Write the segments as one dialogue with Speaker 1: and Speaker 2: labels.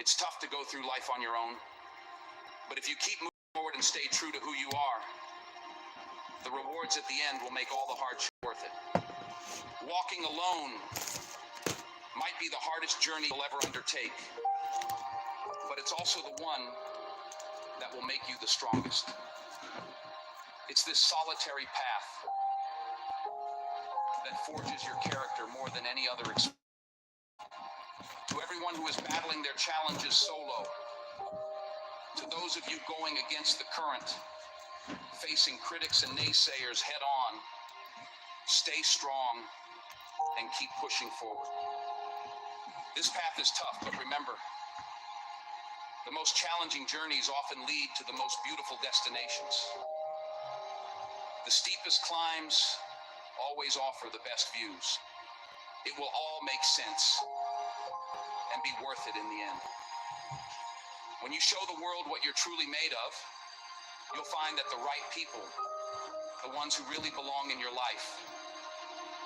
Speaker 1: It's tough to go through life on your own, but if you keep moving forward and stay true to who you are, the rewards at the end will make all the hardship worth it. Walking alone might be the hardest journey you'll ever undertake, but it's also the one that will make you the strongest. It's this solitary path that forges your character more than any other experience. To everyone who is battling their challenges solo, to those of you going against the current, facing critics and naysayers head on, stay strong and keep pushing forward. This path is tough, but remember, the most challenging journeys often lead to the most beautiful destinations. The steepest climbs always offer the best views. It will all make sense and be worth it in the end. When you show the world what you're truly made of, you'll find that the right people, the ones who really belong in your life,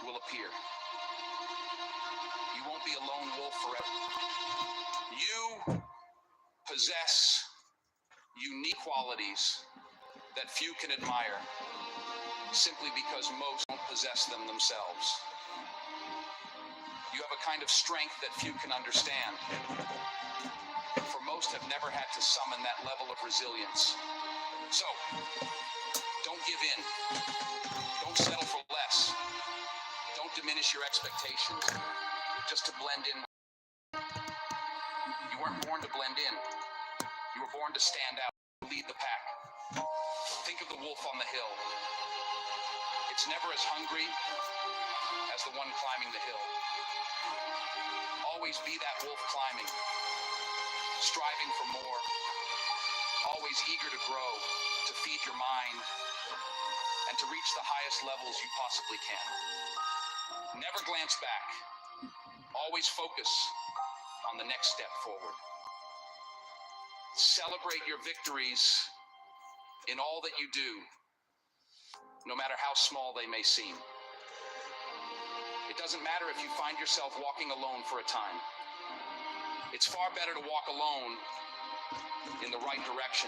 Speaker 1: will appear. You won't be a lone wolf forever. You possess unique qualities that few can admire, simply because most don't possess them themselves. You have a kind of strength that few can understand, for most have never had to summon that level of resilience. So, don't give in. Don't settle for less. Don't diminish your expectations just to blend in. You weren't born to blend in. You were born to stand out, lead the pack. Think of the wolf on the hill. It's never as hungry as the one climbing the hill. Always be that wolf climbing, striving for more, always eager to grow, to feed your mind, and to reach the highest levels you possibly can. Never glance back. Always focus on the next step forward. Celebrate your victories in all that you do, no matter how small they may seem. It doesn't matter if you find yourself walking alone for a time. It's far better to walk alone in the right direction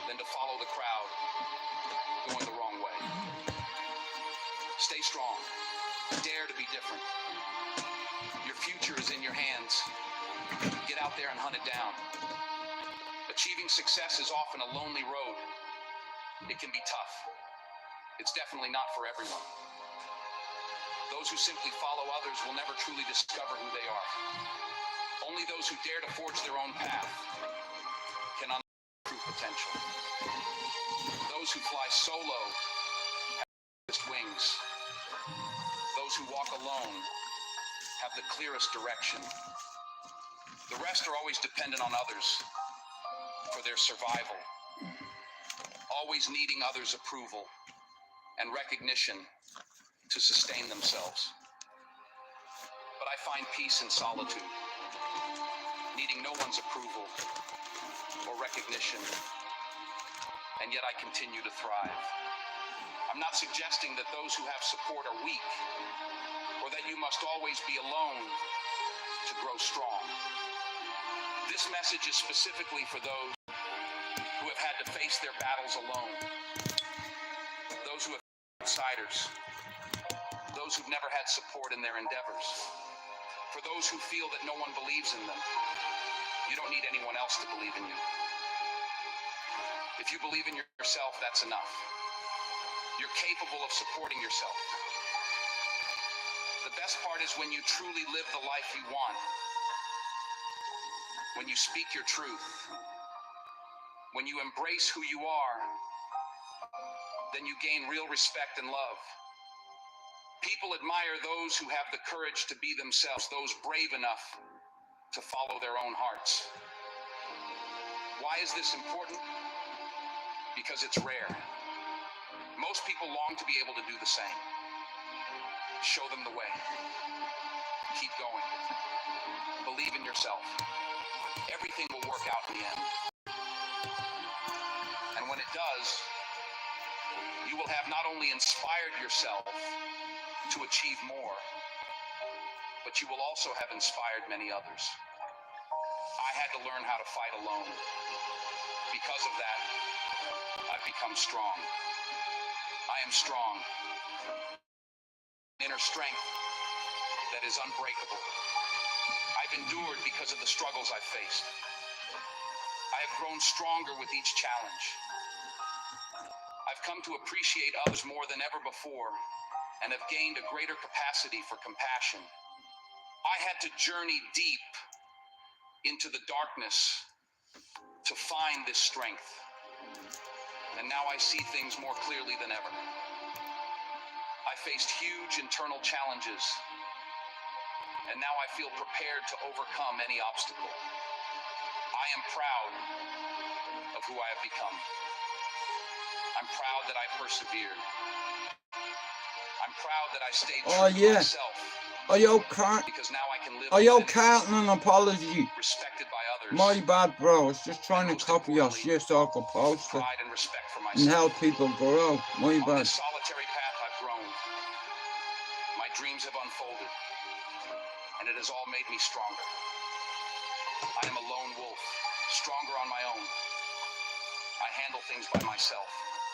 Speaker 1: than to follow the crowd going the wrong way. Stay strong. Dare to be different. Your future is in your hands. Get out there and hunt it down. Achieving success is often a lonely road. It can be tough. It's definitely not for everyone. Those who simply follow others will never truly discover who they are. Only those who dare to forge their own path can unlock true potential. Those who fly solo have the clearest wings. Those who walk alone have the clearest direction. The rest are always dependent on others for their survival, always needing others' approval and recognition to sustain themselves. But I find peace in solitude, needing no one's approval or recognition, and yet I continue to thrive. I'm not suggesting that those who have support are weak, or that you must always be alone to grow strong. This message is specifically for those who have had to face their battles alone, those who have been outsiders, those who've never had support in their endeavors, for those who feel that no one believes in them. You don't need anyone else to believe in you. If you believe in yourself, that's enough. You're capable of supporting yourself. The best part is when you truly live the life you want, when you speak your truth, when you embrace who you are, then you gain real respect and love. People admire those who have the courage to be themselves, those brave enough to follow their own hearts. Why is this important? Because it's rare. Most people long to be able to do the same. Show them the way. Keep going. Believe in yourself. Everything will work out in the end. And when it does, you will have not only inspired yourself to achieve more, but you will also have inspired many others. had to learn how to fight alone. Because of that, I've become strong. I am strong. Inner strength that is unbreakable. I've endured because of the struggles I've faced. I have grown stronger with each challenge. I've come to appreciate others more than ever before and have gained a greater capacity for compassion. I had to journey deep into the darkness to find this strength. And now I see things more clearly than ever. I faced huge internal challenges, and now I feel prepared to overcome any obstacle. I am proud of who I have become. I'm proud that I persevered. I'm proud that I stayed true to myself.
Speaker 2: Because
Speaker 1: now I can live
Speaker 2: Carlton, an apology.
Speaker 1: Respected by others.
Speaker 2: My bad, bro. I was just trying to copy your shit so I could post it
Speaker 1: Pride and respect for
Speaker 2: and
Speaker 1: myself.
Speaker 2: help people grow. My
Speaker 1: On
Speaker 2: bad.
Speaker 1: this solitary path I've grown. My dreams have unfolded, and it has all made me stronger. I am a lone wolf, stronger on my own. I handle things by myself.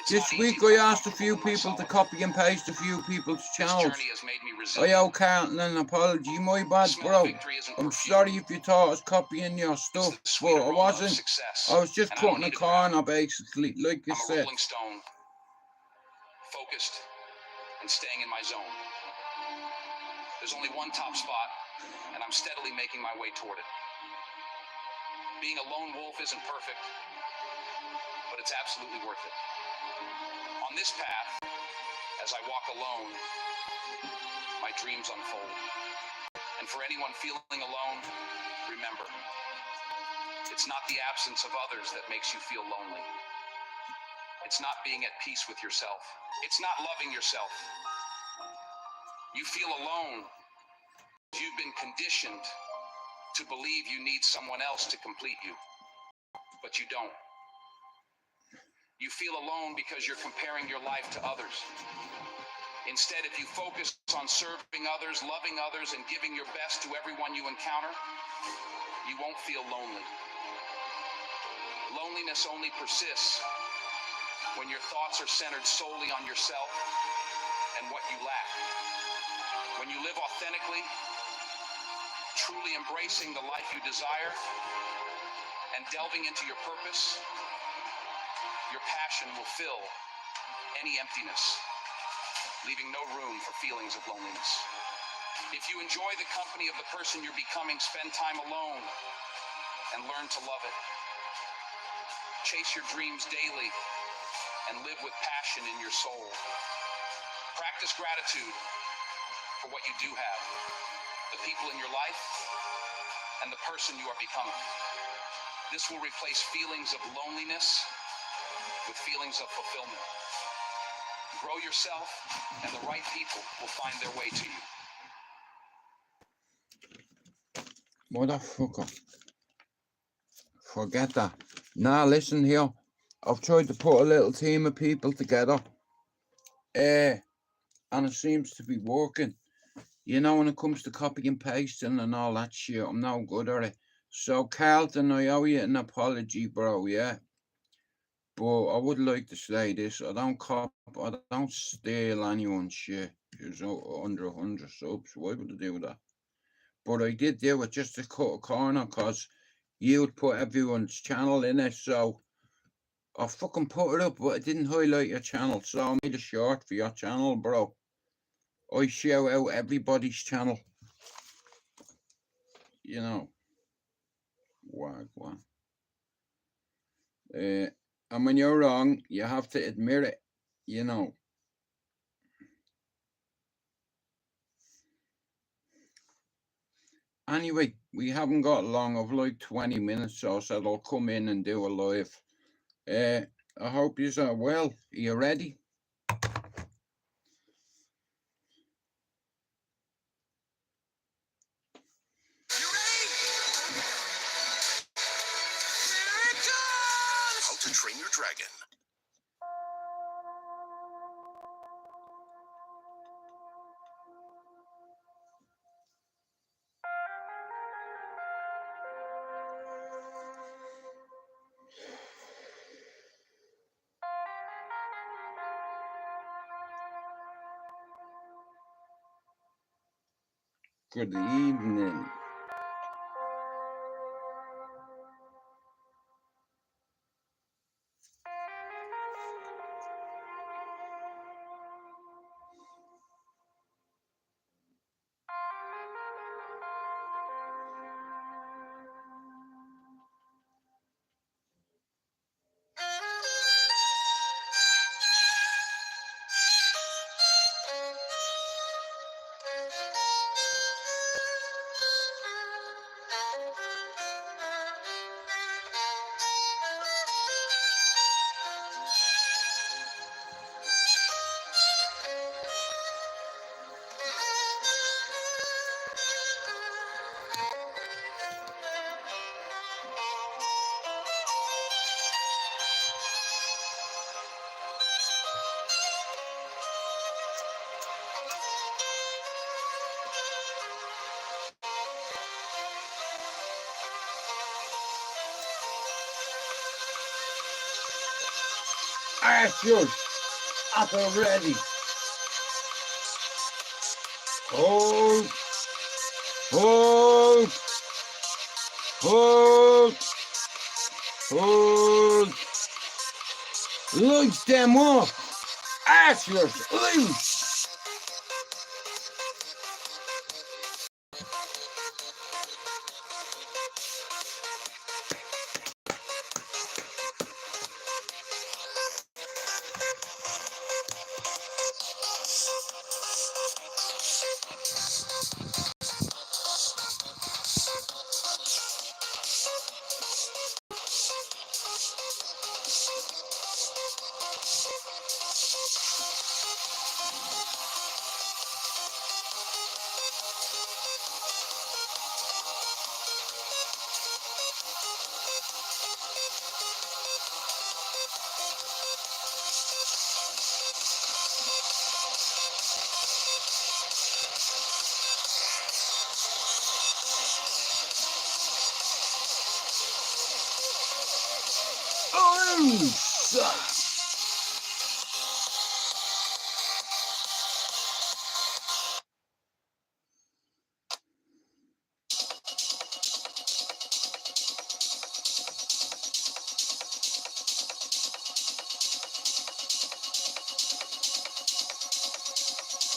Speaker 2: This week I asked a few people to copy and paste a few people's channels. I owe Carlton an apology, my bad, bro. I'm sorry if you thought I was copying your stuff, but I wasn't. I was just cutting a corner, basically, like you said.
Speaker 1: Rolling stone, focused, and staying in my zone. There's only one top spot, and I'm steadily making my way toward it. Being a lone wolf isn't perfect, but it's absolutely worth it. On this path, as I walk alone, my dreams unfold. And for anyone feeling alone, remember, it's not the absence of others that makes you feel lonely. It's not being at peace with yourself. It's not loving yourself. You feel alone. You've been conditioned to believe you need someone else to complete you, but you don't. You feel alone because you're comparing your life to others. Instead, if you focus on serving others, loving others, and giving your best to everyone you encounter, you won't feel lonely. Loneliness only persists when your thoughts are centered solely on yourself and what you lack. When you live authentically, truly embracing the life you desire, and delving into your purpose, your passion will fill any emptiness, leaving no room for feelings of loneliness. If you enjoy the company of the person you're becoming, spend time alone and learn to love it. Chase your dreams daily and live with passion in your soul. Practice gratitude for what you do have, the people in your life, and the person you are becoming. This will replace feelings of loneliness with feelings of fulfillment. Grow yourself, and the right people will find their way to you.
Speaker 2: Motherfucker. Forget that. Now listen here. I've tried to put a little team of people together. And it seems to be working. You know, when it comes to copy and pasting and all that shit, I'm no good at it. So, Carlton, I owe you an apology, bro, yeah? But I would like to say this. I don't steal anyone's shit. Who's under 100 subs. Why would I do that? But I did do it just to cut a corner, because you'd put everyone's channel in it, so I fucking put it up, but I didn't highlight your channel, so I made a short for your channel, bro. I shout out everybody's channel. You know. Wagwan. And when you're wrong, you have to admit it, you know. Anyway, we haven't got long. I've like 20 minutes or so. I'll come in and do a live. I hope you are well. Are you ready?
Speaker 3: How to Train Your Dragon.
Speaker 2: Good evening. Ashes up already. Hold, hold, hold, hold. Loose them up. Ashes loose. Loose.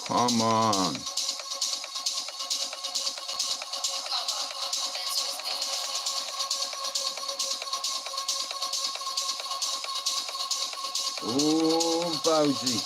Speaker 2: Come on. Oh, Bowsy.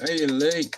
Speaker 2: Hey, Lee.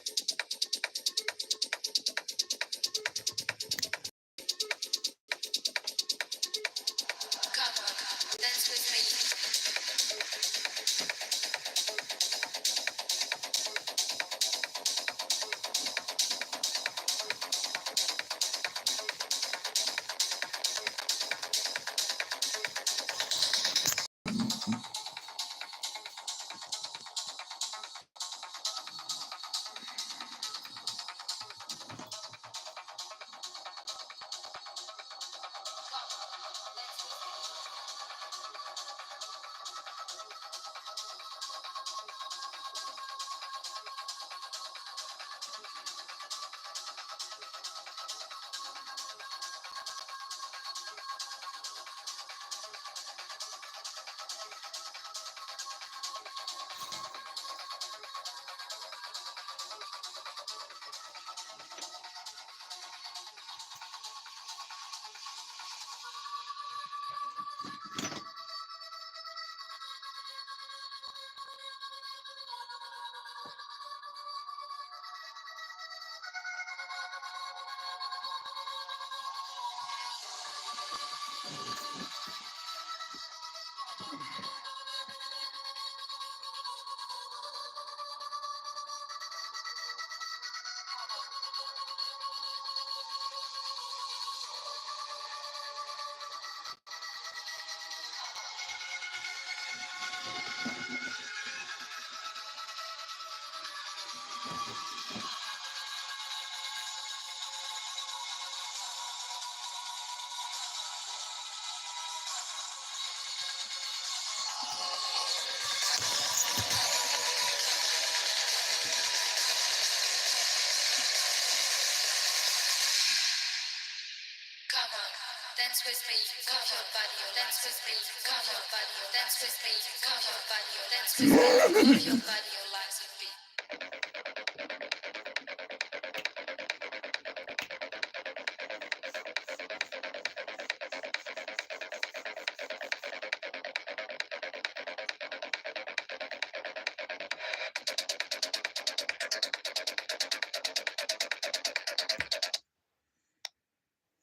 Speaker 4: dance with me, come on, buddy, or dance with me, come on, buddy, or dance with me, come on, buddy, or dance with me, move your body, your legs and feet.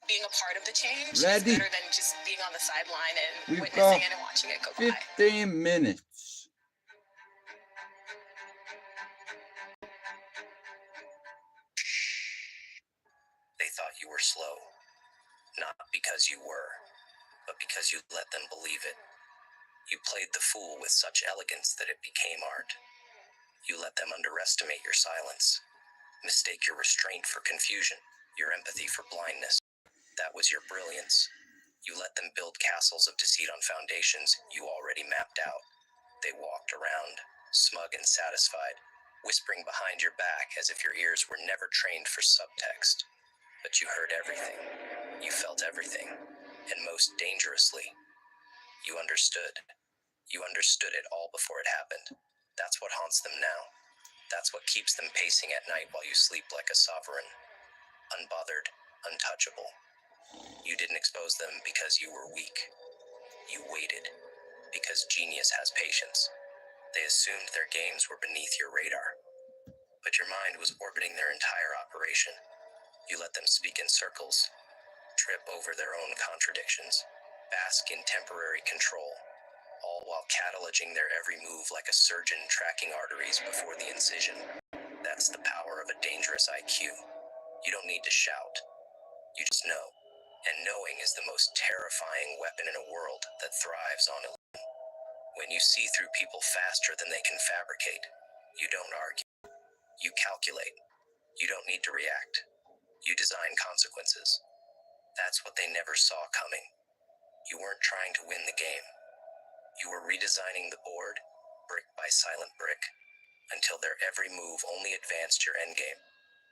Speaker 5: Being a part of the change is
Speaker 2: Ready.
Speaker 5: better than just being on the sideline and
Speaker 2: We've
Speaker 5: witnessing
Speaker 2: got
Speaker 5: it and watching it go by.
Speaker 2: 15 minutes.
Speaker 6: They thought you were slow, not because you were, but because you let them believe it. You played the fool with such elegance that it became art. You let them underestimate your silence, mistake your restraint for confusion, your empathy for blindness. That was your brilliance. You let them build castles of deceit on foundations you already mapped out. They walked around, smug and satisfied, whispering behind your back as if your ears were never trained for subtext. But you heard everything. You felt everything. And most dangerously, you understood. You understood it all before it happened. That's what haunts them now. That's what keeps them pacing at night while you sleep like a sovereign. Unbothered, untouchable. You didn't expose them because you were weak. You waited, because genius has patience. They assumed their games were beneath your radar. But your mind was orbiting their entire operation. You let them speak in circles, trip over their own contradictions, bask in temporary control, all while cataloging their every move like a surgeon tracking arteries before the incision. That's the power of a dangerous IQ. You don't need to shout. You just know. And knowing is the most terrifying weapon in a world that thrives on illusion. When you see through people faster than they can fabricate, you don't argue. You calculate. You don't need to react. You design consequences. That's what they never saw coming. You weren't trying to win the game. You were redesigning the board, brick by silent brick, until their every move only advanced your endgame.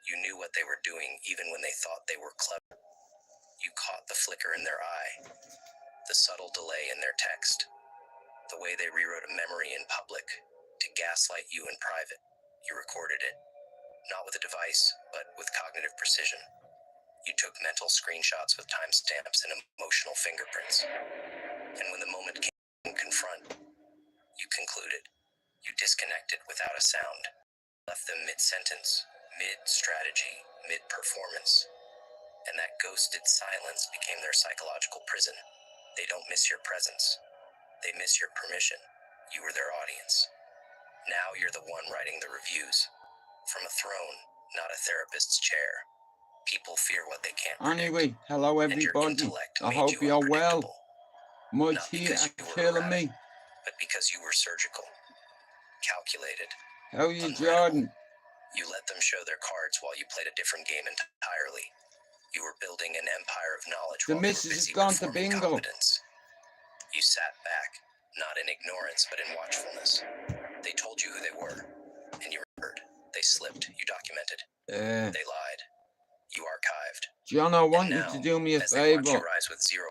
Speaker 6: You knew what they were doing even when they thought they were clever. You caught the flicker in their eye, the subtle delay in their text, the way they rewrote a memory in public to gaslight you in private. You recorded it, not with a device, but with cognitive precision. You took mental screenshots with timestamps and emotional fingerprints. And when the moment came to confront, you concluded. You disconnected without a sound, left them mid-sentence, mid-strategy, mid-performance. And that ghosted silence became their psychological prison. They don't miss your presence. They miss your permission. You were their audience. Now you're the one writing the reviews. From a throne, not a therapist's chair. People fear what they can't predict.
Speaker 2: Anyway, hello
Speaker 6: And your
Speaker 2: everybody.
Speaker 6: intellect
Speaker 2: I
Speaker 6: made
Speaker 2: hope
Speaker 6: you
Speaker 2: you're well.
Speaker 6: unpredictable.
Speaker 2: My
Speaker 6: Not
Speaker 2: teeth
Speaker 6: because
Speaker 2: are
Speaker 6: you were
Speaker 2: killing
Speaker 6: erratic,
Speaker 2: me.
Speaker 6: but because you were surgical, calculated,
Speaker 2: How are you,
Speaker 6: unreadable.
Speaker 2: Jordan?
Speaker 6: You let them show their cards while you played a different game entirely. You were building an empire of knowledge
Speaker 2: The
Speaker 6: while they were
Speaker 2: missus has
Speaker 6: busy
Speaker 2: gone to
Speaker 6: performing
Speaker 2: bingo.
Speaker 6: competence. You sat back, not in ignorance, but in watchfulness. They told you who they were, and you heard. They slipped, you documented. They lied, you archived.
Speaker 2: John, I want
Speaker 6: And
Speaker 2: you
Speaker 6: now,
Speaker 2: to do me a
Speaker 6: as they watch you
Speaker 2: favour.
Speaker 6: rise with zero.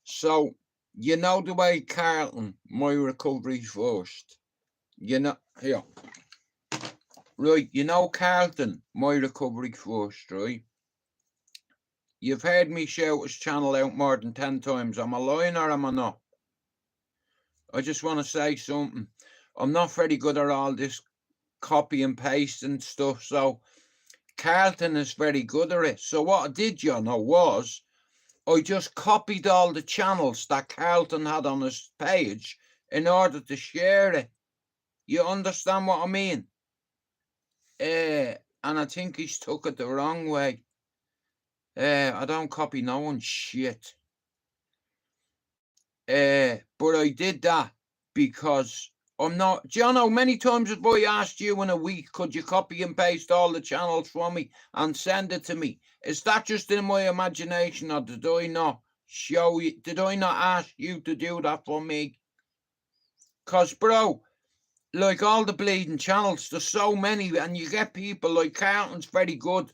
Speaker 2: So, you know the way Carlton, my recovery first. You know, here. Right, you know Carlton, my recovery first, right? You've heard me shout his channel out more than 10 times. Am I lying or am I not? I just want to say something. I'm not very good at all this copy and paste and stuff, so Carlton is very good at it. So what I did, you know, was I just copied all the channels that Carlton had on his page in order to share it. You understand what I mean? And I think he's took it the wrong way. I don't copy no one's shit. But I did that because I'm not. Do you know, many times if I asked you in a week, could you copy and paste all the channels from me and send it to me? Is that just in my imagination, or did I not show you? Did I not ask you to do that for me? Because, bro, like all the bleeding channels, there's so many, and you get people like Carlton's very good.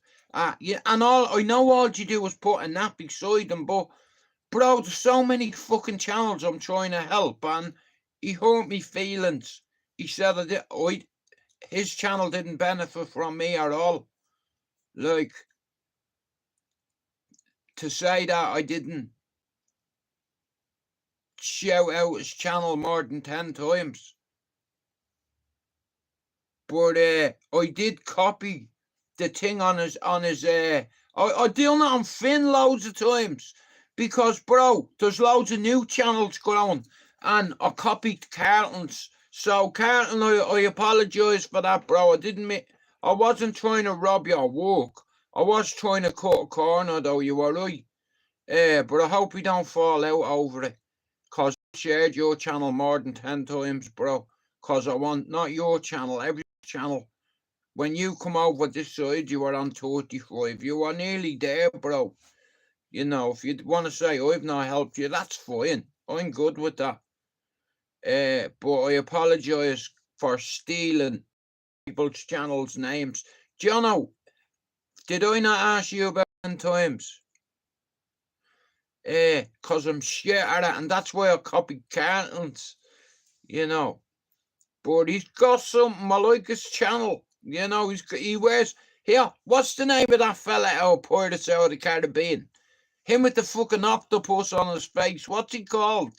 Speaker 2: Yeah, and all I know all you do is put a nap beside them, but bro, there's so many fucking channels I'm trying to help, and he hurt me feelings. He said his channel didn't benefit from me at all. Like, to say that I didn't shout out his channel more than 10 times. But I did copy the thing on his I done it on Finn loads of times, because bro, there's loads of new channels growing, and I copied Carlton's. So Carlton, I apologise for that, bro. I wasn't trying to rob your work. I was trying to cut a corner, though. You were right. But I hope we don't fall out over it, because I shared your channel more than 10 times, bro. Because I want not your channel, every channel. When you come over this side, you were on 35. You were nearly there, bro. You know, if you want to say I've not helped you, that's fine. I'm good with that. But I apologise for stealing people's channels' names. Jono, did I not ask you about 10 times? Because I'm shit at it, and that's why I copied Carlton's, you know. But he's got something. I like his channel. You know, he wears... Here, what's the name of that fella out of Pirates of the Caribbean? Him with the fucking octopus on his face. What's he called?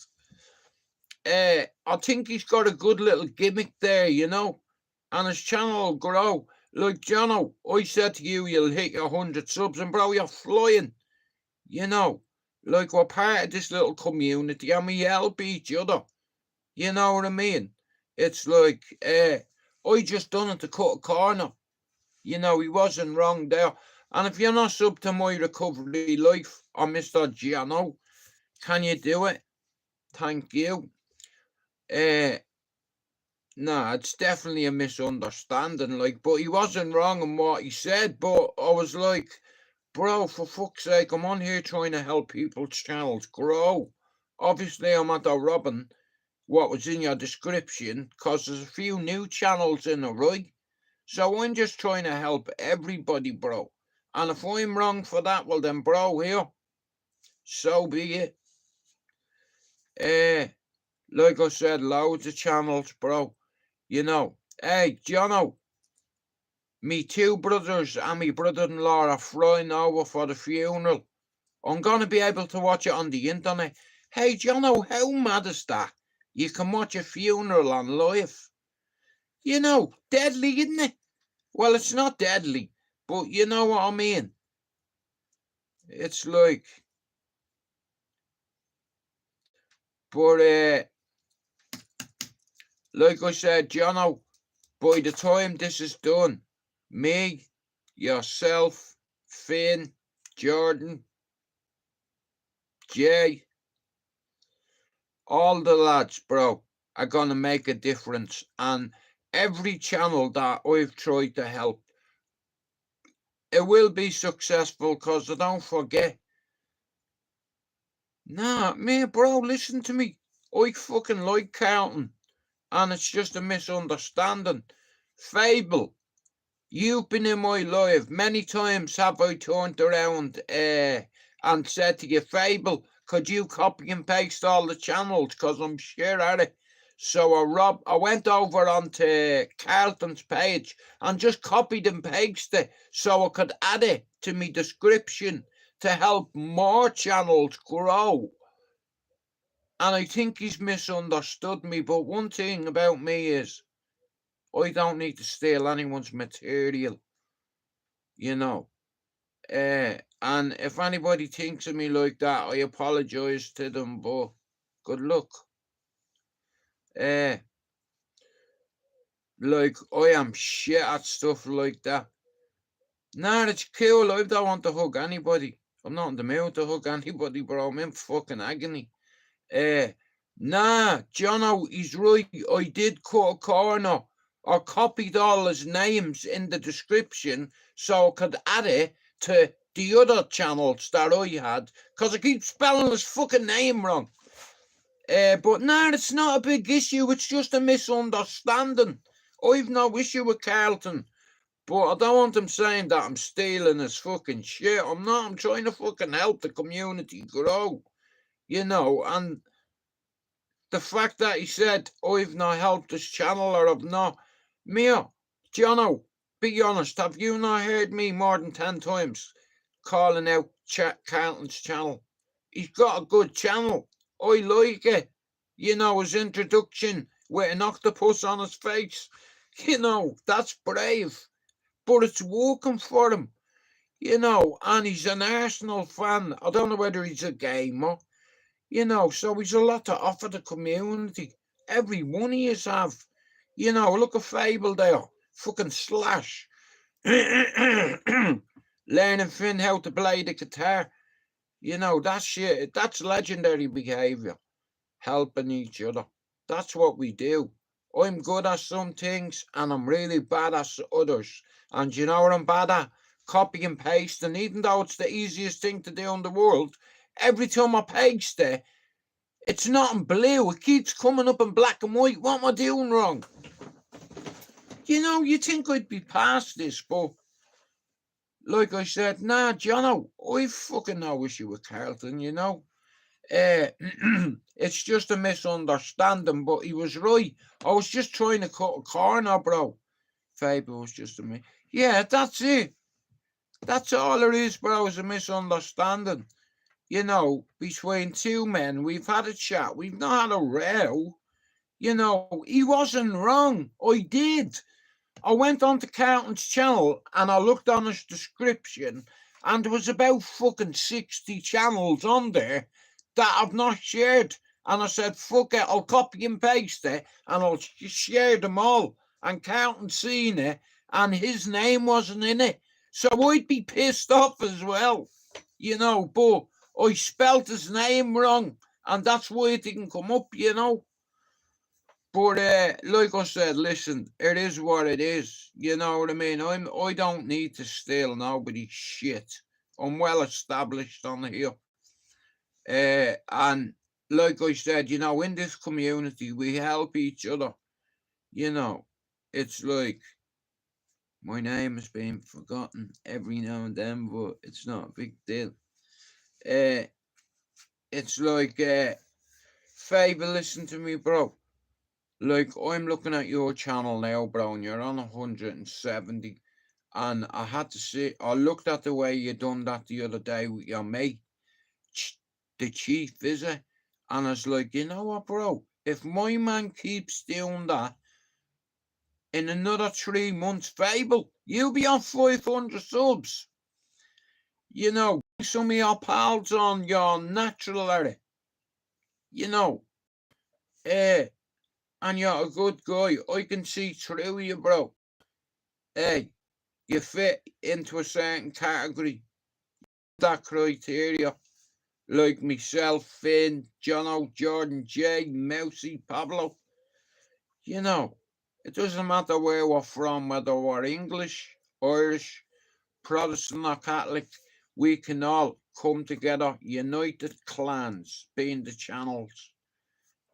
Speaker 2: I think he's got a good little gimmick there, you know. And his channel will grow. Like, Jono, I said to you, you'll hit your 100 subs. And, bro, you're flying. You know. Like, we're part of this little community, and we help each other. You know what I mean? It's like, I just done it to cut a corner. You know, he wasn't wrong there. And if you're not sub to My Recovery Life or Mr. Giano, can you do it? Thank you. Nah, it's definitely a misunderstanding, like, but he wasn't wrong in what he said. But I was like, bro, for fuck's sake, I'm on here trying to help people's channels grow. Obviously, I'm not robbing what was in your description, because there's a few new channels in the right. So I'm just trying to help everybody, bro. And if I'm wrong for that, well then, bro, here, so be it. Like I said, loads of channels, bro. You know, hey, Jono, me two brothers and me brother-in-law are flying over for the funeral. I'm going to be able to watch it on the internet. Hey, Jono, how mad is that? You can watch a funeral on live. You know, deadly, isn't it? Well, it's not deadly, but you know what I mean. It's like... But, like I said, Jono, by the time this is done, me, yourself, Finn, Jordan, Jay, all the lads, bro, are going to make a difference. And every channel that I've tried to help, it will be successful, because I don't forget. Nah, me, bro, listen to me. I fucking like Carlton, and it's just a misunderstanding. Fable, you've been in my life. Many times have I turned around and said to you, Fable, could you copy and paste all the channels, because I'm sure at it. So I went over onto Carlton's page and just copied and pasted it, so I could add it to my description to help more channels grow. And I think he's misunderstood me. But one thing about me is, I don't need to steal anyone's material, you know. And if anybody thinks of me like that, I apologise to them, but good luck. Like, I am shit at stuff like that. Nah, it's cool. I don't want to hug anybody. I'm not in the mood to hug anybody, bro. I'm in fucking agony. Nah, Jono, he's right. I did cut a corner. I copied all his names in the description so I could add it to the other channels that I had, because I keep spelling his fucking name wrong. But nah, it's not a big issue. It's just a misunderstanding. I've no issue with Carlton, but I don't want him saying that I'm stealing his fucking shit. I'm not. I'm trying to fucking help the community grow. you know, and the fact that he said, I've not helped this channel or I've not, Mia, Jono, be honest, have you not heard me more than 10 times calling out Carlton's channel? He's got a good channel. I like it. You know, his introduction with an octopus on his face. You know, that's brave. But it's working for him. You know, and he's an Arsenal fan. I don't know whether he's a gamer. You know, so he's a lot to offer the community. Every one of us have. You know, look at Fable there. Fucking Slash. Learning Finn how to play the guitar. You know, that's shit. That's legendary behaviour. Helping each other. That's what we do. I'm good at some things and I'm really bad at others. And you know what I'm bad at? Copy and paste. And even though it's the easiest thing to do in the world, every time I paste it, it's not in blue. It keeps coming up in black and white. What am I doing wrong? You know, you think I'd be past this, but like I said, nah, Jono, I fucking no issue with Carlton, you know. It's just a misunderstanding, but he was right. I was just trying to cut a corner, bro. Faber was just a yeah, that's it. That's all there is, bro, is a misunderstanding. You know, between two men. We've had a chat. We've not had a row. You know, he wasn't wrong. I did. I went on to Carlton's channel and I looked on his description and there was about fucking 60 channels on there that I've not shared. And I said, fuck it, I'll copy and paste it and I'll share them all. And Carlton seen it and his name wasn't in it. So I'd be pissed off as well, you know, but I spelt his name wrong and that's why it didn't come up, you know. But like I said, listen, it is what it is. You know what I mean? I don't need to steal nobody's shit. I'm well established on here. And like I said, you know, in this community, we help each other. You know, it's like my name has been forgotten every now and then, but it's not a big deal. It's like, Faber, listen to me, bro. Like, I'm looking at your channel now, bro, and you're on 170. And I had to say, I looked at the way you done that the other day with your mate, the chief, is it? And I was like, you know what, bro? If my man keeps doing that, in another 3 months, Fable, you'll be on 500 subs. You know, some of your pals on your natural area. You know, and you're a good guy. I can see through you, bro. Hey, you fit into a certain category. That criteria. Like myself, Finn, Jono, Jordan, Jay, Mousy, Pablo. You know, it doesn't matter where we're from, whether we're English, Irish, Protestant or Catholic. We can all come together, united clans, being the channels.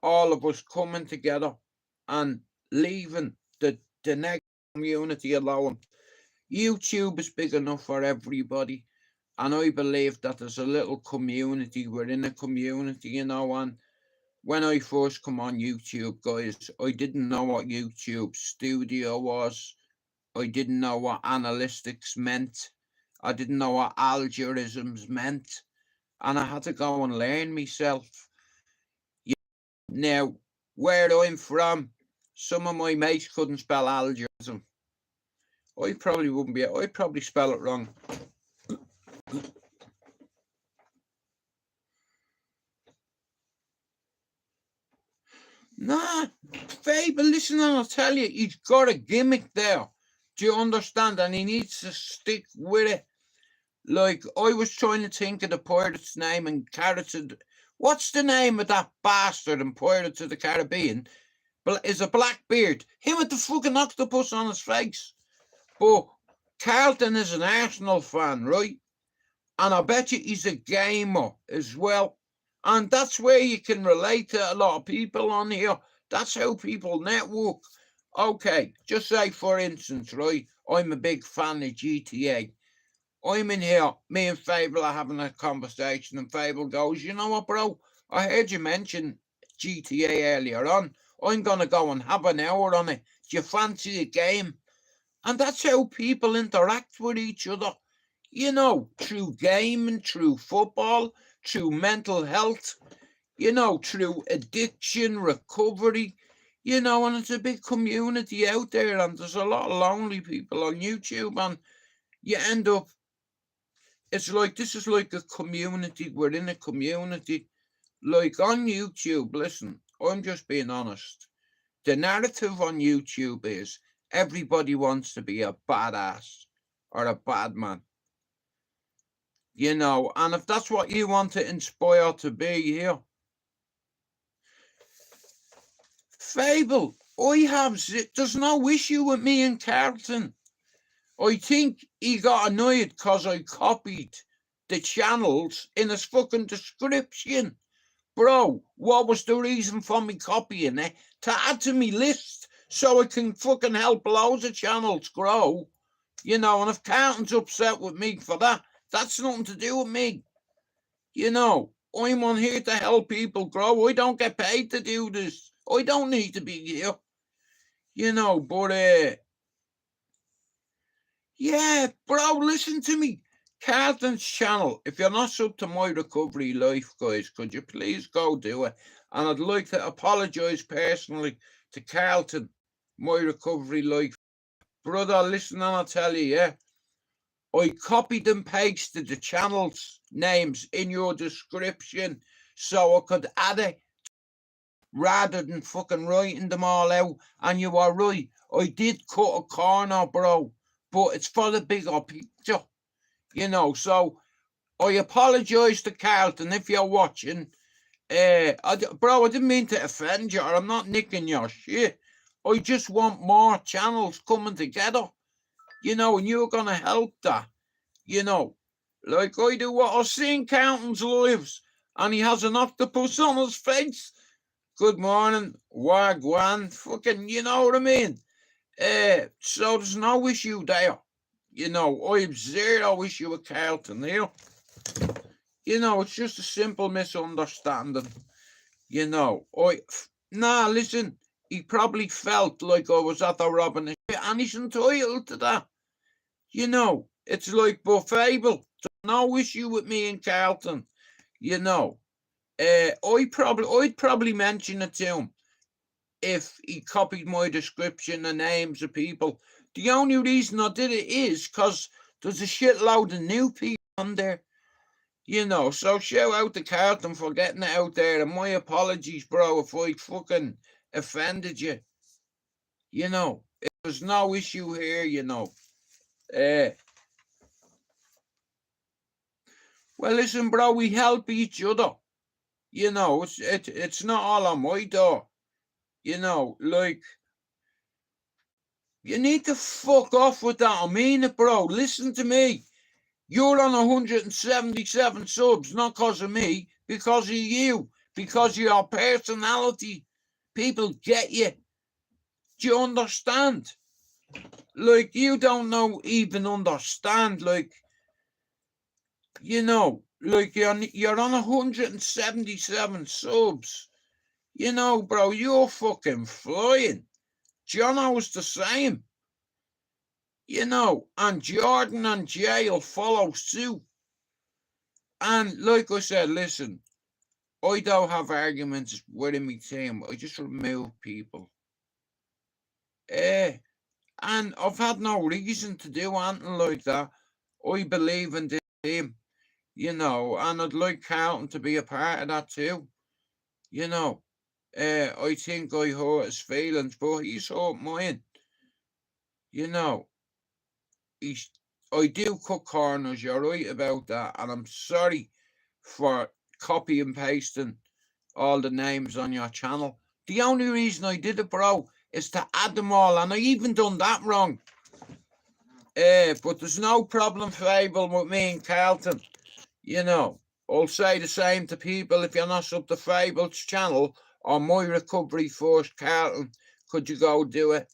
Speaker 2: All of us coming together and leaving the next community alone. YouTube is big enough for everybody, and I believe that there's a little community within a community, you know. And when I first come on YouTube, guys, I didn't know what YouTube Studio was. I didn't know what analytics meant. I didn't know what algorithms meant, and I had to go and learn myself. Now, where I'm from, some of my mates couldn't spell algorithm. I probably wouldn't be. I'd probably spell it wrong. Nah, Faber, listen, and I'll tell you, he's got a gimmick there. Do you understand? And he needs to stick with it. Like, I was trying to think of the pirate's name and Carrots. What's the name of that bastard in Pirates of the Caribbean? Is a Blackbeard. Him with the fucking octopus on his face. But Carlton is an Arsenal fan, right? And I bet you he's a gamer as well. And that's where you can relate to a lot of people on here. That's how people network. Okay, just say, for instance, right, I'm a big fan of GTA. I'm in here, me and Fable are having a conversation, and Fable goes, you know what, bro? I heard you mention GTA earlier on. I'm going to go and have an hour on it. Do you fancy a game? And that's how people interact with each other. You know, through gaming, through football, through mental health, you know, through addiction, recovery, you know, and it's a big community out there, and there's a lot of lonely people on YouTube, and you end up, it's like, this is like a community, we're in a community, like on YouTube. Listen, I'm just being honest. The narrative on YouTube is everybody wants to be a badass or a bad man. You know, and if that's what you want to inspire to be here, Fable, there's no issue with me and Carlton. I think he got annoyed because I copied the channels in his fucking description. Bro, what was the reason for me copying it? To add to me list so I can fucking help loads of channels grow. You know, and if Carlton's upset with me for that, that's nothing to do with me. You know, I'm on here to help people grow. I don't get paid to do this. I don't need to be here. You know, but yeah, bro, listen to me. Carlton's channel, if you're not sub to My Recovery Life, guys, could you please go do it? And I'd like to apologise personally to Carlton, My Recovery Life. Brother, listen, and I'll tell you, yeah, I copied and pasted the channels names in your description so I could add it rather than fucking writing them all out. And you are right, I did cut a corner, bro, but it's for the bigger picture, you know. So I apologise to Carlton if you're watching. Bro, I didn't mean to offend you, or I'm not nicking your shit. I just want more channels coming together, you know, and you're going to help that, you know. Like I do what I've seen Carlton's lives, and he has an octopus on his face. Good morning, wagwan, fucking, you know what I mean? So there's no issue there. You know, I have zero issue with Carlton here. You know, it's just a simple misunderstanding. You know, listen, he probably felt like I was at the robbing his shit, and he's entitled to that. You know, it's like Fable. No issue with me and Carlton. You know, I'd probably mention it to him if he copied my description and names of people. The only reason I did it is because there's a shitload of new people on there. You know, so shout out to Carlton for getting it out there, and my apologies, bro, if I fucking offended you. You know, there's no issue here, you know. Well, listen, bro, we help each other. You know, it's not all on my door. You know, like, you need to fuck off with that. I mean it, bro. Listen to me. You're on 177 subs, not because of me, because of you, because of your personality. People get you. Do you understand? Like, you don't even understand, like, you know, like you're on 177 subs. You know, bro, you're fucking flying. Jono's the same. You know, and Jordan and Jay will follow suit. And like I said, listen, I don't have arguments within my team. I just remove people. And I've had no reason to do anything like that. I believe in this team, you know, and I'd like Carlton to be a part of that too. You know, I think I hurt his feelings, but he's hurt mine. You know, I do cut corners, you're right about that, and I'm sorry for copy and pasting all the names on your channel. The only reason I did it, bro, is to add them all, and I even done that wrong. But there's no problem, Fable, with me and Carlton. You know, I'll say the same to people. If you're not sub to Fable's channel or My Recovery First, Carlton, could you go do it?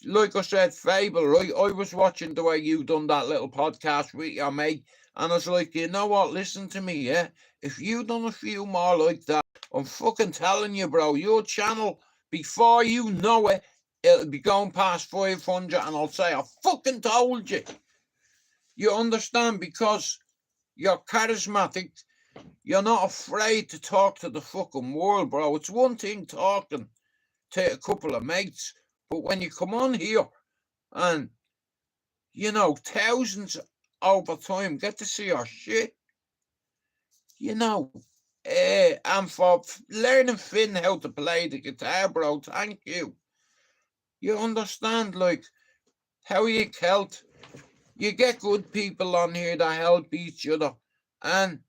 Speaker 2: Like I said, Fable, right? I was watching the way you done that little podcast with your mate, and I was like, you know what? Listen to me, yeah? If you done a few more like that, I'm fucking telling you, bro, your channel, before you know it, it'll be going past 500, and I'll say, I fucking told you. You understand? Because you're charismatic. You're not afraid to talk to the fucking world, bro. It's one thing talking to a couple of mates, but when you come on here and, you know, thousands over time get to see our shit, you know, and for learning Finn how to play the guitar, bro, thank you. You understand, like, how you help. You get good people on here that help each other, and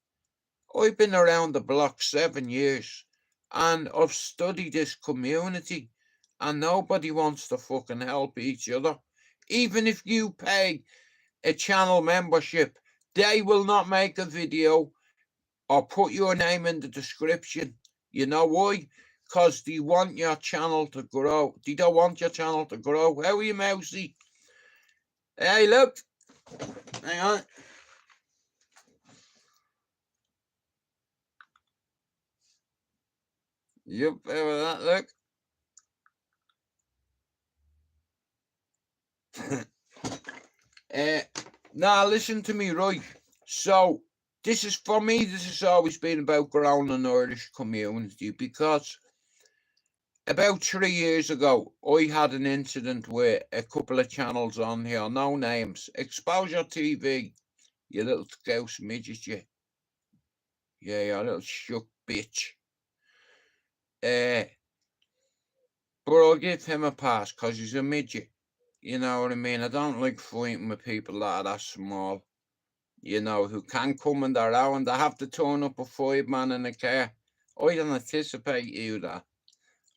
Speaker 2: I've been around the block 7 years, and I've studied this community, and nobody wants to fucking help each other. Even if you pay a channel membership, they will not make a video or put your name in the description. You know why? Because they want your channel to grow. They don't want your channel to grow. How are you, Mousy? Hey, look. Hang on. Yep, over that, look. Now listen to me, right? So this is, for me, this has always been about growing an Irish community, because about 3 years ago I had an incident with a couple of channels on here, no names. Exposure TV, you little scouse midget, you. Yeah, you little shook bitch. But I'll give him a pass because he's a midget. You know what I mean? I don't like fighting with people that are that small, you know, who can come in their own. They have to turn up a 5-man in a car. I don't anticipate you that.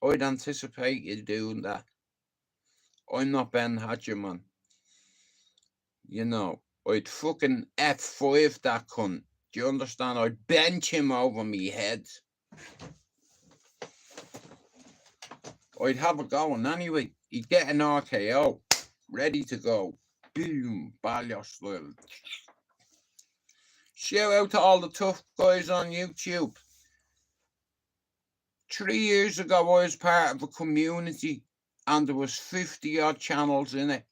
Speaker 2: I'd anticipate you doing that. I'm not Ben Hatcherman. You know, I'd fucking F5 that cunt. Do you understand? I'd bench him over me head. I'd have a going anyway. He'd get an RKO. Ready to go. Boom. Baller style. Shout out to all the tough guys on YouTube. 3 years ago, I was part of a community, and there was 50 odd channels in it.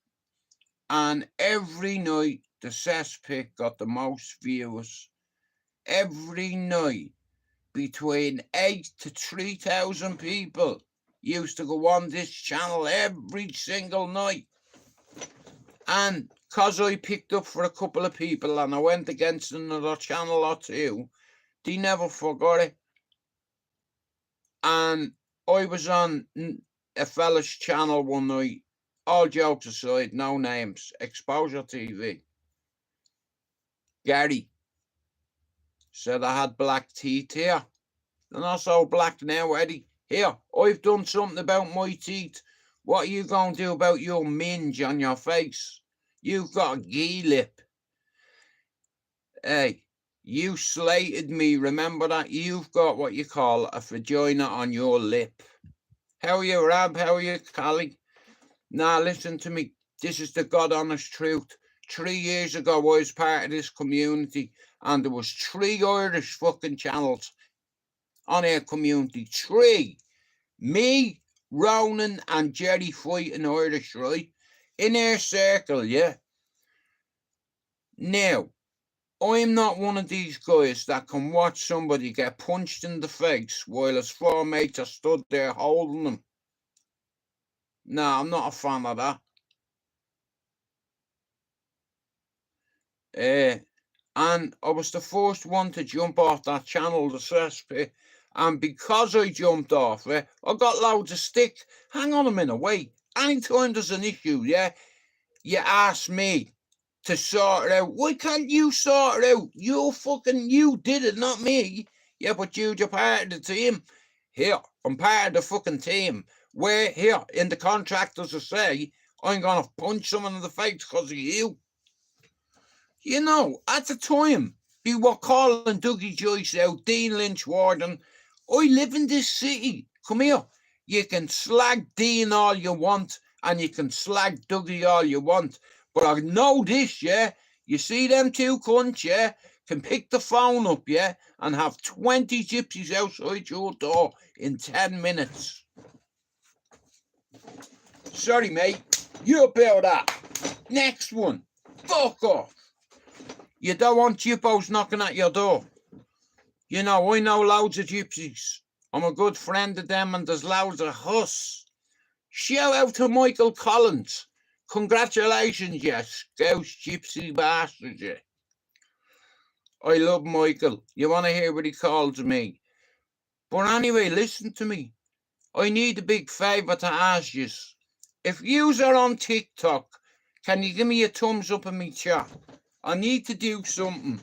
Speaker 2: And every night, the cesspick got the most views. Every night, between 8 to 3,000 people used to go on this channel every single night. And because I picked up for a couple of people and I went against another channel or two, they never forgot it. And I was on a fella's channel one night, all jokes aside, no names, Exposure TV. Gary said I had black teeth here. They're not so black now, Eddie. Here, I've done something about my teeth. What are you going to do about your minge on your face? You've got a gee lip. Hey, you slated me, remember that? You've got what you call a vagina on your lip. How are you, Rab? How are you, Callie? Now, listen to me. This is the God honest truth. 3 years ago, I was part of this community, and there was 3 Irish fucking channels on our community. 3. Me, Ronan, and Jerry fighting Irish, right? In our circle, yeah? Now, I'm not one of these guys that can watch somebody get punched in the face while his 4 mates are stood there holding them. No, I'm not a fan of that. And I was the first one to jump off that channel, the cesspit, and because I jumped off it, I got loads of stick. Hang on a minute, wait. Anytime there's an issue, yeah, you ask me to sort it out. Why can't you sort it out? You did it, not me. Yeah, but you're part of the team. Here, I'm part of the fucking team. Where, here, in the contract, does it say, I'm going to punch someone in the face because of you? You know, at the time, you were calling Dougie Joyce out, Dean Lynch Warden. I live in this city. Come here. You can slag Dean all you want, and you can slag Dougie all you want. But I know this, yeah? You see them two cunts, yeah? Can pick the phone up, yeah? And have 20 gypsies outside your door in 10 minutes. Sorry, mate. You about that. Next one. Fuck off. You don't want gyppos knocking at your door. You know, I know loads of gypsies. I'm a good friend of them, and there's loads of us. Shout out to Michael Collins. Congratulations, you scouse gypsy bastard, you. I love Michael. You want to hear what he calls me? But anyway, listen to me. I need a big favour to ask you. If yous are on TikTok, can you give me a thumbs up in me chat? I need to do something.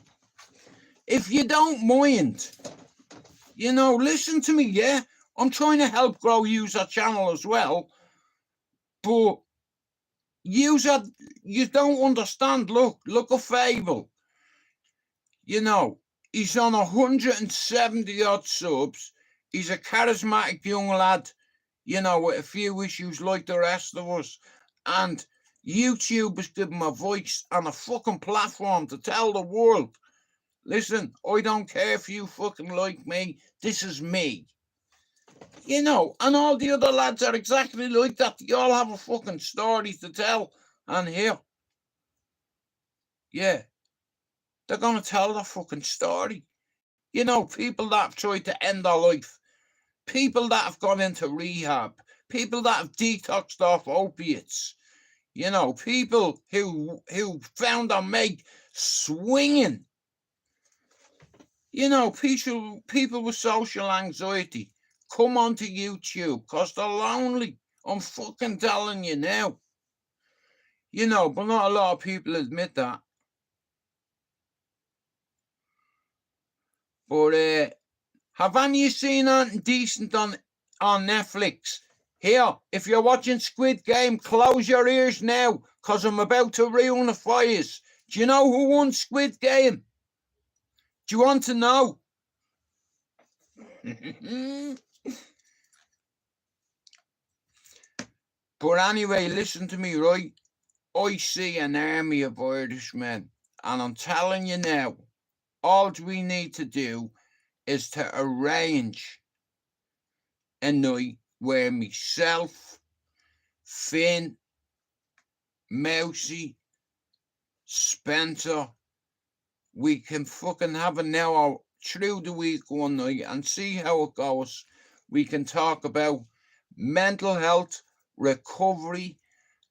Speaker 2: If you don't mind, you know, listen to me, yeah? I'm trying to help grow user channel as well. But you don't understand. Look at Fable. You know, he's on 170 odd subs. He's a charismatic young lad, you know, with a few issues like the rest of us. And YouTube has given him a voice and a fucking platform to tell the world, listen, I don't care if you fucking like me. This is me. You know, and all the other lads are exactly like that. They all have a fucking story to tell. And here, yeah, they're going to tell their fucking story. You know, people that have tried to end their life. People that have gone into rehab. People that have detoxed off opiates. You know, people who found their mate swinging. You know, people with social anxiety. Come onto YouTube because they're lonely. I'm fucking telling you now. You know, but not a lot of people admit that. But have any of you seen anything decent on Netflix? Here, if you're watching Squid Game, close your ears now because I'm about to ruin the fires. Do you know who won Squid Game? Do you want to know? But anyway, listen to me, right? I see an army of Irishmen, and I'm telling you now, all we need to do is to arrange a night where myself, Finn, Mousy, Spencer, we can fucking have an hour through the week one night and see how it goes. We can talk about mental health, recovery,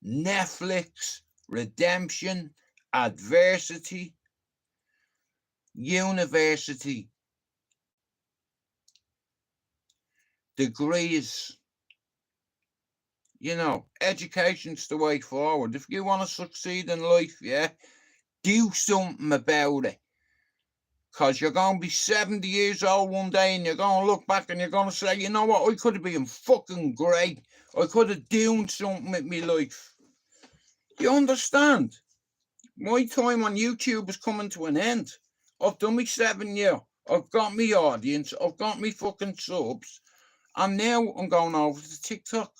Speaker 2: Netflix, redemption, adversity, university, degrees. You know, education's the way forward. If you want to succeed in life, yeah, do something about it. Because you're going to be 70 years old one day and you're going to look back and you're going to say, you know what, I could have been fucking great. I could have done something with my life. You understand? My time on YouTube is coming to an end. I've done my 7 year. I've got my audience. I've got my fucking subs. And now I'm going over to TikTok.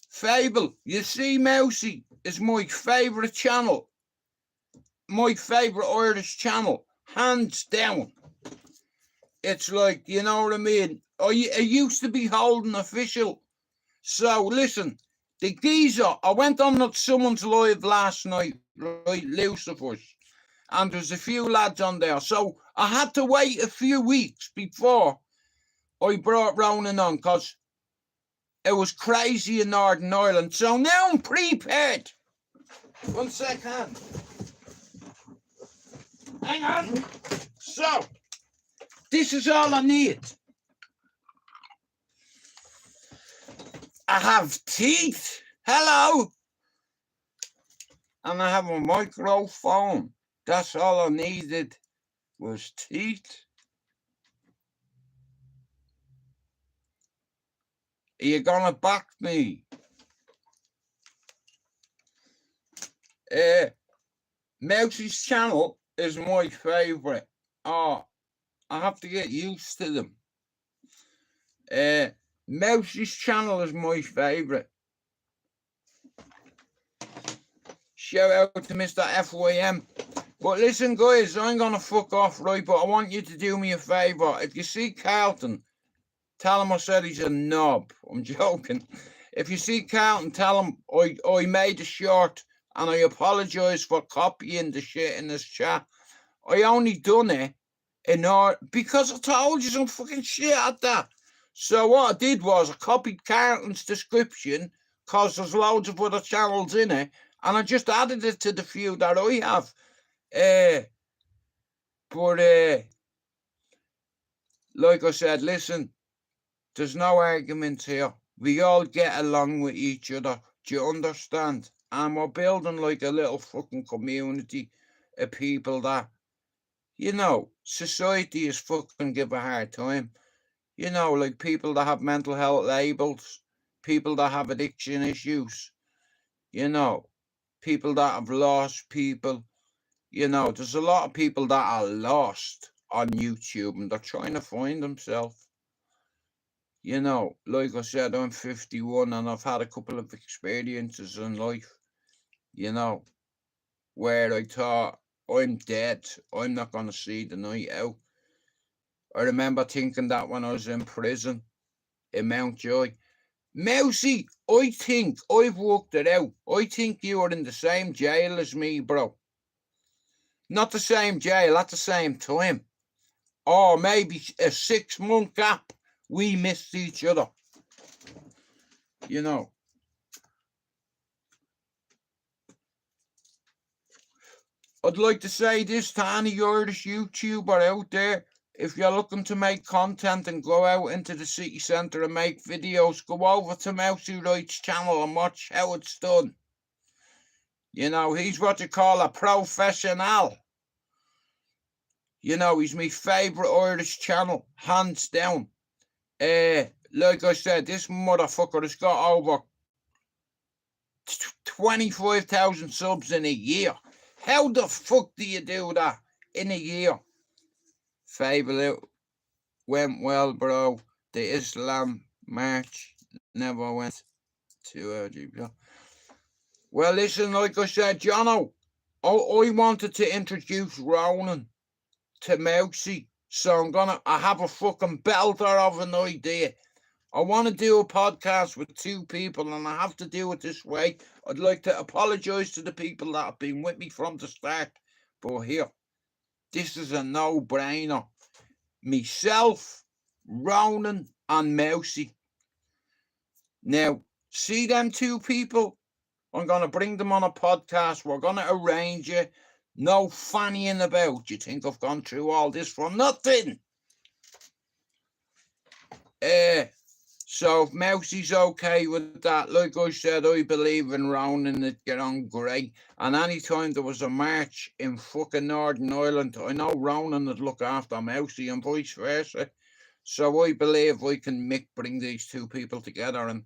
Speaker 2: Fable, you see, Mousy is my favourite channel. My favourite Irish channel. Hands down. It's like, you know what I mean? I used to be holding official. So listen, the geezer, I went on someone's live last night, right, Lucifer's, and there's a few lads on there. So I had to wait a few weeks before I brought Ronan on because it was crazy in Northern Ireland. So now I'm prepared. 1 second. Hang on. So, this is all I need. I have teeth. Hello. And I have a microphone. That's all I needed was teeth. Are you gonna back me? Mousy's channel is my favourite. Oh, I have to get used to them. Mousie's channel is my favourite. Shout out to Mr. FYM. But listen, guys, I'm going to fuck off, right? But I want you to do me a favour. If you see Carlton, tell him I said he's a knob. I'm joking. If you see Carlton, tell him I made a short and I apologise for copying the shit in this chat. I only done it in order because I told you some fucking shit at that. So what I did was I copied Carlton's description because there's loads of other channels in it, and I just added it to the few that I have. Like I said, listen, there's no arguments here. We all get along with each other. Do you understand? And we're building like a little fucking community of people that, you know, society is fucking give a hard time. You know, like people that have mental health labels, people that have addiction issues, you know, people that have lost people. You know, there's a lot of people that are lost on YouTube and they're trying to find themselves. You know, like I said, I'm 51 and I've had a couple of experiences in life, you know, where I thought, I'm dead. I'm not going to see the night out. I remember thinking that when I was in prison in Mountjoy. Mousy, I think I've worked it out. I think you were in the same jail as me, bro. Not the same jail at the same time. Or maybe a 6-month gap. We missed each other. You know. I'd like to say this to any Irish YouTuber out there. If you're looking to make content and go out into the city centre and make videos, go over to Mousy Wright's channel and watch how it's done. You know, he's what you call a professional. You know, he's my favourite Irish channel, hands down. Like I said, this motherfucker has got over 25,000 subs in a year. How the fuck do you do that in a year? Fable, it went well, bro. The Islam March never went too early. Well, listen, like I said, Jono, I wanted to introduce Ronan to Mousy, so I have a fucking belter of an idea. I want to do a podcast with 2 people and I have to do it this way. I'd like to apologise to the people that have been with me from the start, but here, this is a no-brainer. Myself, Ronan and Mousy. Now, see them 2 people? I'm going to bring them on a podcast. We're going to arrange it. No fannying about. You think I've gone through all this for nothing? So if Mousy's okay with that, like I said, I believe in Ronan, it'd get on great. And anytime there was a march in fucking Northern Ireland, I know Ronan would look after Mousy and vice versa. So I believe we can bring these 2 people together. And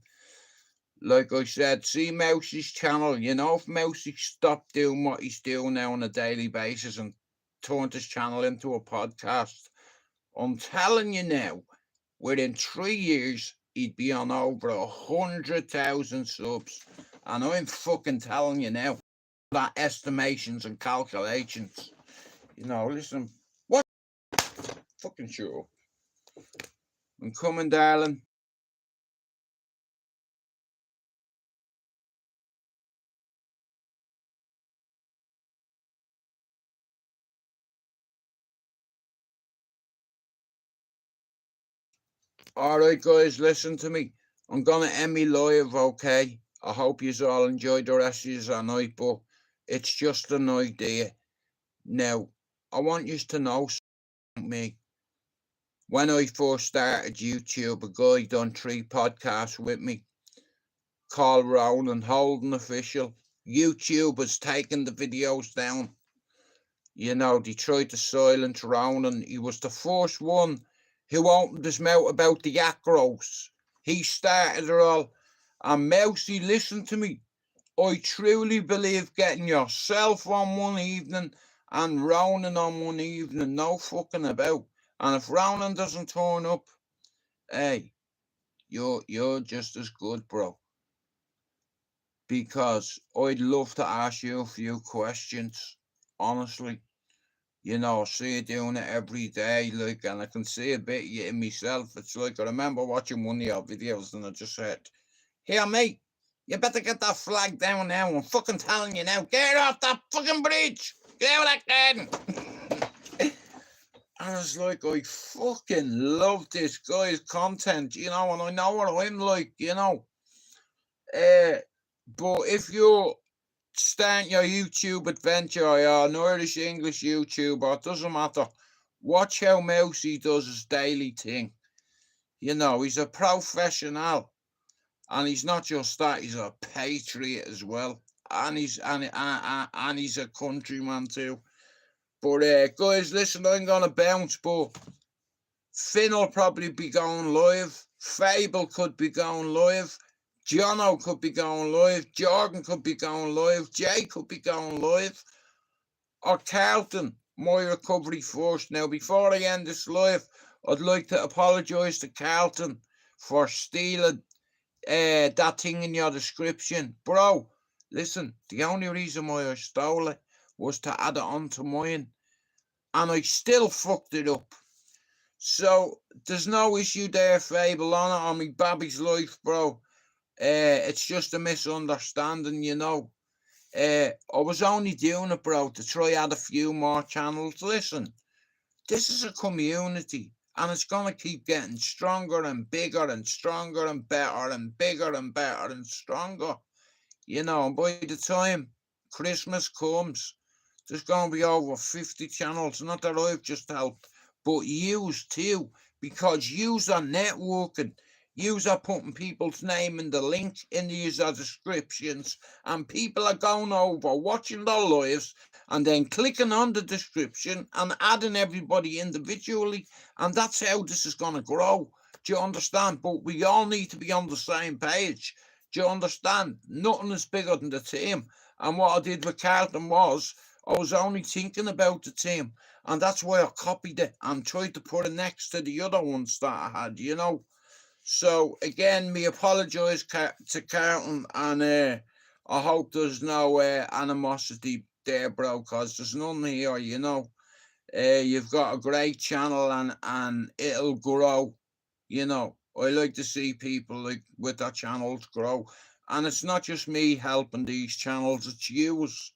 Speaker 2: like I said, see Mousy's channel. You know, if Mousy stopped doing what he's doing now on a daily basis and turned his channel into a podcast, I'm telling you now, within 3 years, he'd be on over 100,000 subs. And I'm fucking telling you now, that estimations and calculations. You know, listen, what? Fucking sure. I'm coming, darling. Alright guys, listen to me. I'm gonna end me live, okay? I hope you all enjoyed the rest of your night, but it's just an idea. Now, I want you to know something me. When I first started YouTube, a guy done 3 podcasts with me called Ronan Holden Official. YouTube has taken the videos down. You know, they tried to silence Ronan. He was the first one who opened his mouth about the acros. He started it all. And Mousy, listen to me. I truly believe getting yourself on one evening and Ronan on one evening, no fucking about. And if Ronan doesn't turn up, hey, You're just as good, bro. Because I'd love to ask you a few questions, honestly. You know, I see you doing it every day, like, and I can see a bit of you in myself. It's like I remember watching one of your videos and I just said, "Here, mate, you better get that flag down now. I'm fucking telling you now, get off that fucking bridge. Get out of that garden." And I was like, I fucking love this guy's content, you know, and I know what I'm like, you know. But if you're starting your YouTube adventure or you're an Irish English YouTuber, it doesn't matter. Watch how Mousy does his daily thing. You know, he's a professional. And he's not just that, he's a patriot as well. And he's a countryman too. But guys, listen, I'm gonna bounce, but Finn will probably be going live. Fable could be going live. Jono could be going live. Jordan could be going live. Jay could be going live. Or Carlton, my recovery first. Now, before I end this live, I'd like to apologise to Carlton for stealing that thing in your description. Bro, listen, the only reason why I stole it was to add it onto mine. And I still fucked it up. So, there's no issue there, Fable, on it, on me Babby's life, bro. It's just a misunderstanding, you know. I was only doing it, bro, to try add a few more channels. Listen, this is a community, and it's going to keep getting stronger and bigger and stronger and better and bigger and better and stronger. You know, and by the time Christmas comes, there's going to be over 50 channels. Not that I've just helped, but yous too, because yous are networking. Yous are putting people's name in the link in the user descriptions, and people are going over, watching their lives, and then clicking on the description and adding everybody individually, and that's how this is going to grow. Do you understand? But we all need to be on the same page. Do you understand? Nothing is bigger than the team. And what I did with Carlton was, I was only thinking about the team, and that's why I copied it and tried to put it next to the other ones that I had, you know. So, again, me apologise to Carlton, and I hope there's no animosity there, bro, because there's none here, you know. You've got a great channel, and it'll grow, you know. I like to see people like with their channels grow. And it's not just me helping these channels, it's yous.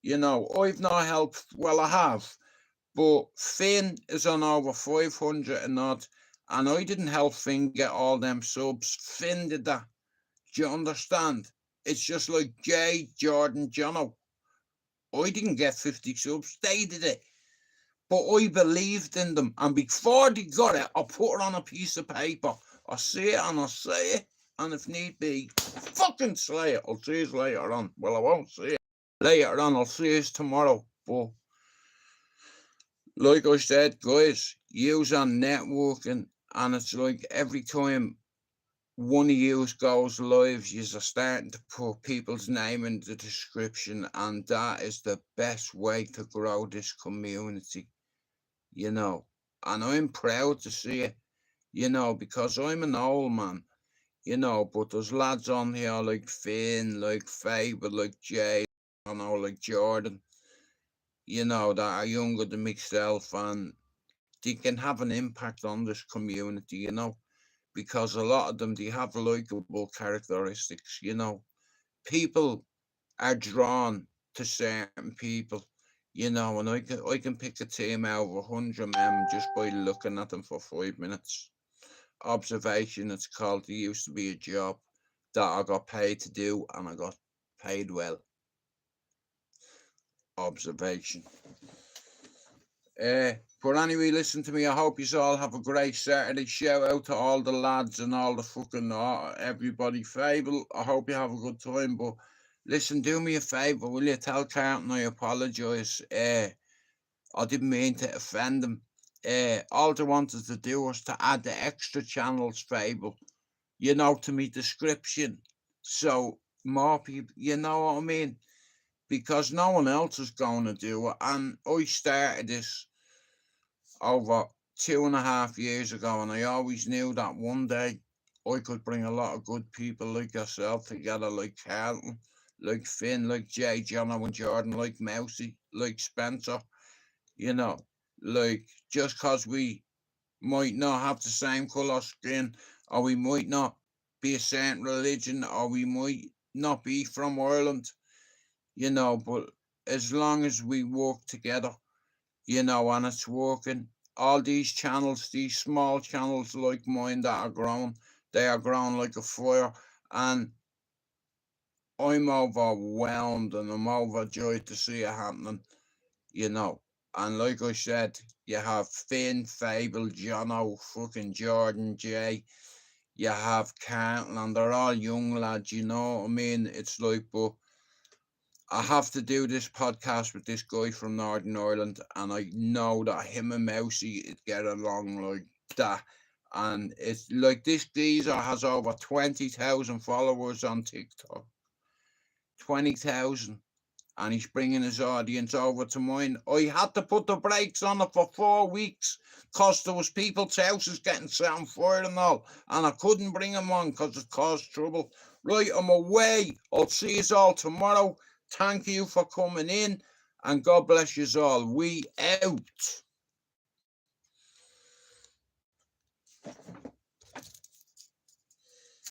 Speaker 2: You know, I've not helped, well, I have. But Finn is on over 500 and odd. And I didn't help Finn get all them subs. Finn did that. Do you understand? It's just like Jay, Jordan, Jono. I didn't get 50 subs. They did it. But I believed in them. And before they got it, I put it on a piece of paper. I see it and I say it. And if need be, fucking slay it. I'll see you later on. Well, I won't see it later on. I'll see you tomorrow. But like I said, guys, yous are networking. And it's like every time one of yous goes live, yous are starting to put people's name in the description, and that is the best way to grow this community, you know. And I'm proud to see it, you know, because I'm an old man, you know, but there's lads on here like Finn, like Fable, like Jay, you know, like Jordan, you know, that are younger than myself, and they can have an impact on this community, you know, because a lot of them, they have likable characteristics, you know. People are drawn to certain people, you know, and I can pick a team out of 100 men just by looking at them for 5 minutes. Observation, it's called. It used to be a job that I got paid to do, and I got paid well. Observation. But anyway, listen to me. I hope you all have a great Saturday. Shout out to all the lads and all the fucking everybody. Fable, I hope you have a good time. But listen, do me a favour, will you? Tell Carlton I apologise. I didn't mean to offend them. All they wanted to do was to add the extra channels, Fable, you know, to me description. So more people, you know what I mean? Because no one else is going to do it. And I started this over 2.5 years ago, and I always knew that one day I could bring a lot of good people like yourself together, like Carlton, like Finn, like Jay, Jono and Jordan, like Mousy, like Spencer, you know, like just cause we might not have the same colour skin, or we might not be a certain religion, or we might not be from Ireland, you know, but as long as we work together, you know, and it's working, all these channels, these small channels like mine that are growing, they are growing like a fire, and I'm overwhelmed and I'm overjoyed to see it happening, you know. And like I said, you have Finn, Fable, Jono, fucking Jordan, Jay, you have Carlton, and they're all young lads, you know what I mean? It's like, but I have to do this podcast with this guy from Northern Ireland, and I know that him and Mousy get along like that. And it's like this geezer has over 20,000 followers on TikTok. 20,000. And he's bringing his audience over to mine. I had to put the brakes on it for 4 weeks because there was people's houses getting set on fire and all, and I couldn't bring them on because it caused trouble. Right, I'm away. I'll see you all tomorrow. Thank you for coming in, and God bless you all. We out.